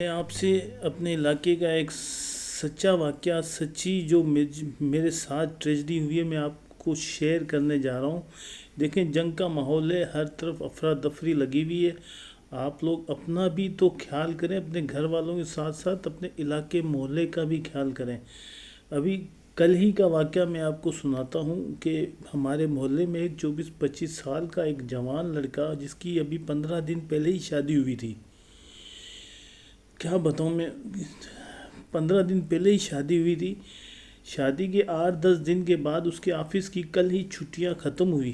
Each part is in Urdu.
میں آپ سے اپنے علاقے کا ایک سچا واقعہ سچی جو میرے ساتھ ٹریجڈی ہوئی ہے میں آپ کو شیئر کرنے جا رہا ہوں۔ دیکھیں، جنگ کا ماحول ہے، ہر طرف افراتفری لگی ہوئی ہے۔ آپ لوگ اپنا بھی تو خیال کریں، اپنے گھر والوں کے ساتھ ساتھ اپنے علاقے محلے کا بھی خیال کریں۔ ابھی کل ہی کا واقعہ میں آپ کو سناتا ہوں کہ ہمارے محلے میں ایک 24-25 سال کا ایک جوان لڑکا، جس کی ابھی 15 دن پہلے ہی شادی ہوئی تھی۔ کیا بتاؤں میں، 15 دن پہلے ہی شادی ہوئی تھی۔ شادی کے 8-10 دن کے بعد اس کے آفس کی کل ہی چھٹیاں ختم ہوئی،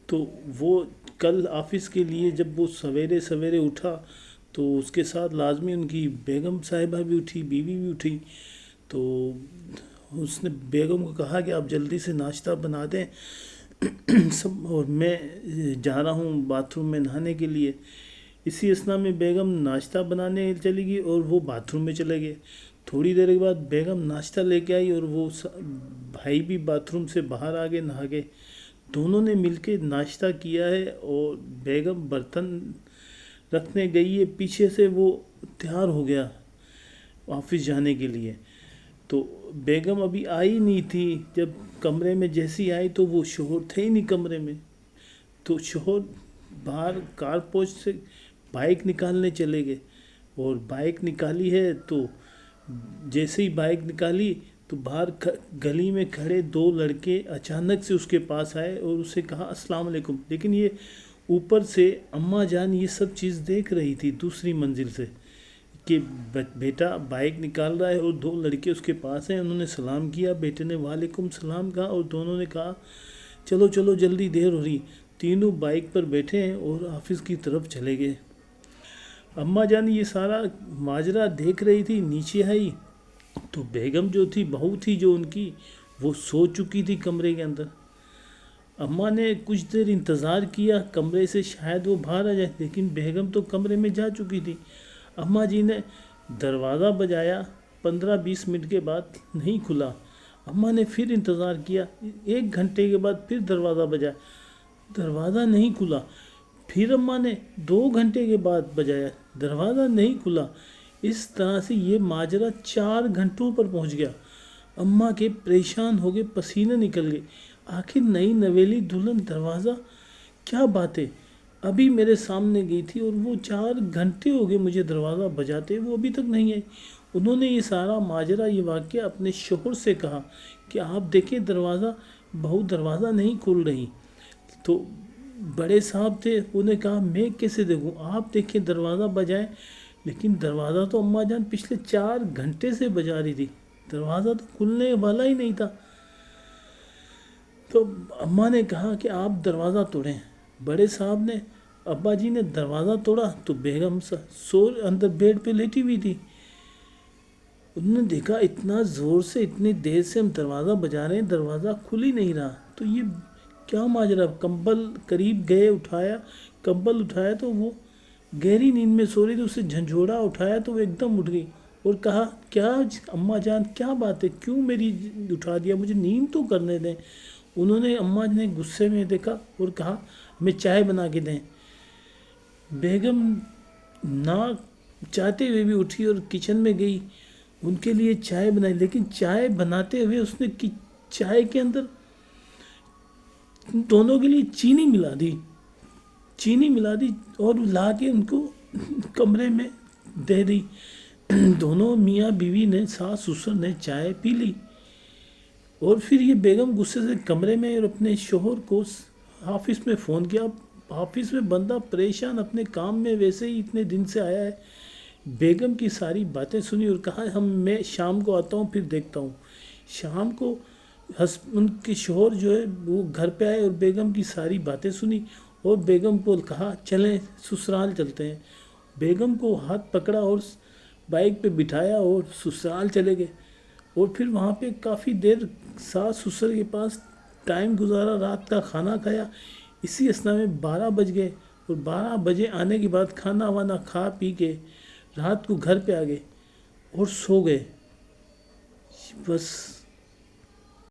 تو وہ کل آفس کے لیے جب وہ سویرے سویرے اٹھا تو اس کے ساتھ لازمی ان کی بیگم صاحبہ بھی اٹھی، بیوی بھی اٹھی۔ تو اس نے بیگم کو کہا کہ آپ جلدی سے ناشتہ بنا دیں سب، اور میں جا رہا ہوں باتھ روم میں نہانے کے لیے۔ اسی اثنا میں بیگم ناشتہ بنانے چلی گئی اور وہ باتھ روم میں چلے گئے۔ تھوڑی دیر کے بعد بیگم ناشتہ لے کے آئی اور وہ بھائی بھی باتھ روم سے باہر آ گئے، نہا گئے۔ دونوں نے مل کے ناشتہ کیا ہے اور بیگم برتن رکھنے گئی ہے، پیچھے سے وہ تیار ہو گیا آفس جانے کے لیے۔ تو بیگم ابھی آئی نہیں تھی، جب کمرے میں جیسی آئی تو وہ شوہر تھے ہی نہیں کمرے میں۔ تو شوہر باہر کار پوچھ سے بائک نکالنے چلے گئے، اور بائک نکالی ہے تو جیسے ہی بائک نکالی تو باہر گلی میں کھڑے 2 لڑکے اچانک سے اس کے پاس آئے اور اسے کہا السلام علیکم۔ لیکن یہ اوپر سے اماں جان یہ سب چیز دیکھ رہی تھی دوسری منزل سے کہ بیٹا بائک نکال رہا ہے اور 2 لڑکے اس کے پاس ہیں۔ انہوں نے سلام کیا، بیٹے نے وعلیکم السلام کہا، اور دونوں نے کہا چلو چلو جلدی دیر ہو رہی۔ تینوں بائک پر بیٹھے ہیں اور آفس کی طرف چلے گئے۔ اماں جان یہ سارا ماجرا دیکھ رہی تھی، نیچے آئی تو بیگم جو تھی، بہو تھی جو ان کی، وہ سو چکی تھی کمرے کے اندر۔ اماں نے کچھ دیر انتظار کیا کمرے سے شاید وہ باہر آ جائے، لیکن بیگم تو کمرے میں جا چکی تھی۔ اماں جی نے دروازہ بجایا، 15-20 منٹ کے بعد نہیں کھلا۔ اماں نے پھر انتظار کیا، 1 گھنٹے کے بعد پھر دروازہ بجایا، دروازہ نہیں کھلا۔ پھر اماں نے 2 گھنٹے کے بعد بجایا، دروازہ نہیں کھلا۔ اس طرح سے یہ ماجرا 4 گھنٹوں پر پہنچ گیا۔ اماں کے پریشان ہو گئے، پسینے نکل گئے۔ آخر نئی نویلی دلہن دروازہ، کیا بات ہے، ابھی میرے سامنے گئی تھی اور وہ 4 گھنٹے ہو گئے مجھے دروازہ بجاتے، وہ ابھی تک نہیں آئی۔ انہوں نے یہ سارا ماجرا، یہ واقعہ اپنے شوہر سے کہا کہ آپ دیکھیں بہو دروازہ نہیں کھول رہی۔ تو بڑے صاحب تھے، انہوں نے کہا میں کیسے دیکھوں، آپ دیکھیں دروازہ بجائیں۔ لیکن دروازہ تو اماں جان پچھلے 4 گھنٹے سے بجا رہی تھی، دروازہ تو کھلنے والا ہی نہیں تھا۔ تو اماں نے کہا کہ آپ دروازہ توڑیں۔ بڑے صاحب نے، ابا جی نے دروازہ توڑا تو بیگم اندر بیڈ پہ لیٹی ہوئی تھی۔ انہوں نے دیکھا اتنا زور سے، اتنی دیر سے ہم دروازہ بجا رہے ہیں، دروازہ کھل ہی نہیں رہا، تو یہ کیا ماجرا۔ کمبل قریب گئے، اٹھایا، کمبل اٹھایا تو وہ گہری نیند میں سو رہی تھی۔ اسے جھنجھوڑا اٹھایا تو وہ ایک دم اٹھ گئی اور کہا کیا اماں جان کیا بات ہے، کیوں میری اٹھا دیا، مجھے نیند تو کرنے دیں۔ انہوں نے، اماں نے غصے میں دیکھا اور کہا ہمیں چائے بنا کے دیں۔ بیگم نہ چاہتے ہوئے بھی اٹھی اور کچن میں گئی، ان کے لیے چائے بنائی۔ لیکن چائے بناتے ہوئے اس نے چائے کے اندر دونوں کے لیے چینی ملا دی اور لا کے ان کو کمرے میں دے دی۔ دونوں میاں بیوی نے، ساس سسر نے چائے پی لی، اور پھر یہ بیگم غصے سے کمرے میں، اور اپنے شوہر کو آفس میں فون کیا۔ آفس میں بندہ پریشان اپنے کام میں، ویسے ہی اتنے دن سے آیا ہے۔ بیگم کی ساری باتیں سنی اور کہا میں شام کو آتا ہوں، پھر دیکھتا ہوں۔ شام کو ان کے شوہر جو ہے وہ گھر پہ آئے اور بیگم کی ساری باتیں سنی، اور بیگم کو کہا چلیں سسرال چلتے ہیں۔ بیگم کو ہاتھ پکڑا اور بائک پہ بٹھایا اور سسرال چلے گئے، اور پھر وہاں پہ کافی دیر ساس سسر کے پاس ٹائم گزارا، رات کا کھانا کھایا۔ اسی اثنا میں 12 بج گئے، اور 12 بجے آنے کے بعد کھانا وانا کھا پی کے رات کو گھر پہ آ گئے اور سو گئے۔ بس